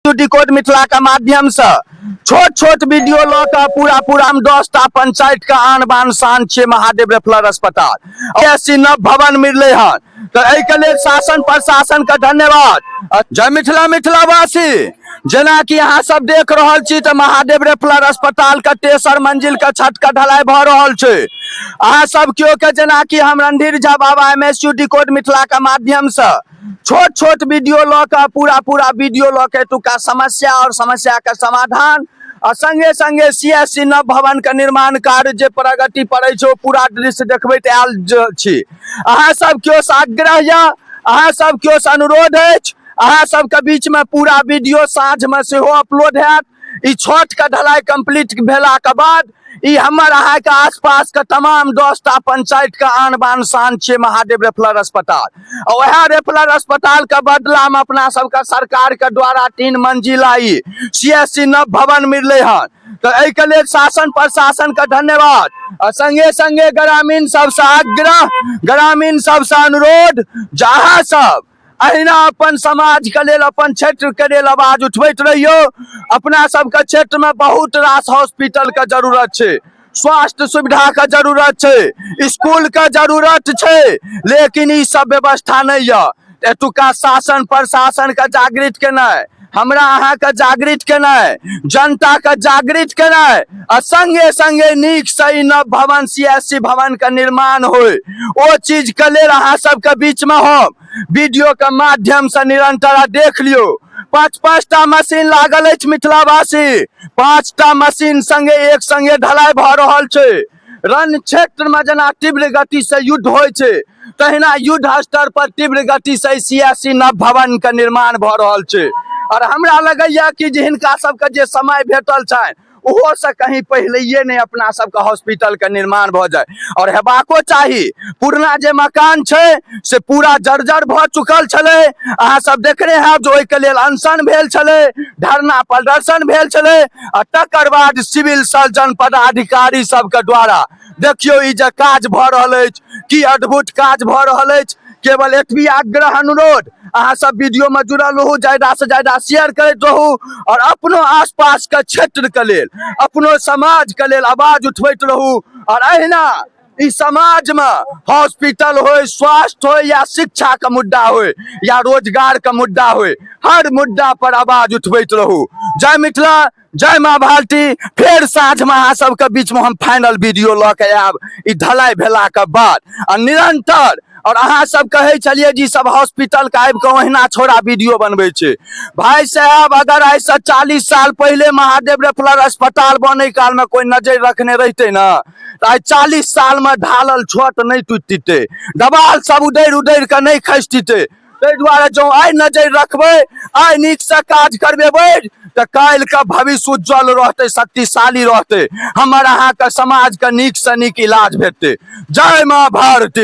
Decode Mithila के माध्यम से छोट छोट वीडियो ल के पूरा पूरा हम 10टा पंचायत के आन बान शान छे महादेव रेफरल अस्पताल ऐसी नव भवन मिलले हन। तो एहि के लेल शासन प्रशासन का धन्यवाद। जय मिथिला मिथिलावासी। जना कि यहाँ सब देख रहल छी तो महादेव रेफरल अस्पताल के तेसर मंजिल के छत का ढलाई भ रहल छे। अहाँ सब क्यों के जना कि हम रणधीर झा बाबा MSU डिकोड मिथिला के माध्यम से छोट छोट वीडियो ल के पूरा पूरा वीडियो ल के एतुका समस्या और समस्या के समाधान और संगे संगे CSC नव भवन के निर्माण कार्य जे प्रगति पड़े छो पूरा दृश्य देखबैत आयल छी। अहाँ सब क्यों से आग्रह या अहाँ सब क्यों से अनुरोध अछि अहाँ सब के बीच में पूरा वीडियो साँझ में सेहो अपलोड हैत। ई छत के ढलाई कंप्लीट भेला के बाद ई हमर अहाँ के आसपास के तमाम 10टा पंचायत के आन बान शान छे महादेव रेफरल अस्पताल। और वह रेफरल अस्पताल के बदला में अपना सबके सरकार के द्वारा 3 मंजिला ई CSC नव भवन मिलले हन। तो एहि के लेल शासन प्रशासन का धन्यवाद। और संगे संगे ग्रामीण सबसे आग्रह ग्रामीण सबसे अनुरोध जहाँ सब अहिना अपन समाज के लेल अपन क्षेत्र के लेल आवाज उठबैत रहियो। अपना सबके क्षेत्र में बहुत रास हॉस्पिटल के जरूरत छे, स्वास्थ्य सुविधा के जरूरत छे, स्कूल के जरूरत छे, लेकिन ई सब व्यवस्था नहीं है। एतुका शासन प्रशासन के जागृत केनाय, हमरा अहाँ के जागृत केनाय, जनता के जागृत केनाय और संगे संगे नीक सही नव भवन CSC भवन के निर्माण होय ओ चीज के लेल अहाँ सबके बीच में हम वीडियो के माध्यम से निरंतर देख लियो। 5-5टा मशीन लागल अछि मिथिलावासी, 5टा मशीन संगे एक संगे ढलाई भ रहल छे। रण क्षेत्र में जना तीव्र गति से युद्ध होय छे तहिना युद्ध स्तर पर तीव्र गति से CSC नव भवन के निर्माण भ रहल छे। और हमरा लगैया कि जिनका सबके जे समय भेटल छनि ओहो से कहीं पहले नहीं अपना सबके हॉस्पिटल के निर्माण भ जाए और हेबाको चाही। पुरना जे मकान छे से पूरा जर्जर भ चुकल छले। अहाँ सब देखने हैं जो ओहि के लेल अनशन भेल छले, धरना प्रदर्शन भेल छले और तकर बाद सिविल सर्जन पदाधिकारी सबके द्वारा देखियो ई जे काज भ रहल अछि की अद्भुत काज भ रहल अछि। केवल एतबी आग्रह अनुरोध अहाँ सब वीडियो में जुड़ल रहू, ज्यादा से ज्यादा शेयर करते रहू और अपनो आसपास के क्षेत्र के लेल अपनो समाज के लेल आवाज उठबैत रहू। और अहिना इस समाज में हॉस्पिटल हो, स्वास्थ्य हो या शिक्षा का मुद्दा हो या रोजगार का मुद्दा हो, हर मुद्दा पर आवाज उठबैत रहू। जय मिथिला, जय माँ भारती। फिर साँझ में अहाँ सबके बीच में हम फाइनल वीडियो ल के आयब ई ढलाई भेला के बाद और निरंतर। और अहाँ सब कहे चलिए जी सब हॉस्पिटल के आबि के ओहिना छोड़ा वीडियो बनबे छे। भाई साहब अगर आज से 40 साल पहले महादेव रेफरल अस्पताल बने काल में कोई नजर रखने रहते ना तो आज 40 साल में ढालल छत नहीं टूटते, दबाल सब उधर उधर के नहीं खसते। ताहि दुआरे जो आइ नजर रखबे, आइ नीक से काज करबेबै तो काल्हि का भविष्य उज्जवल रहते, शक्तिशाली रहते, हमर अहाँ के समाज के नीक से नीक इलाज भेटते। जय माँ भारती।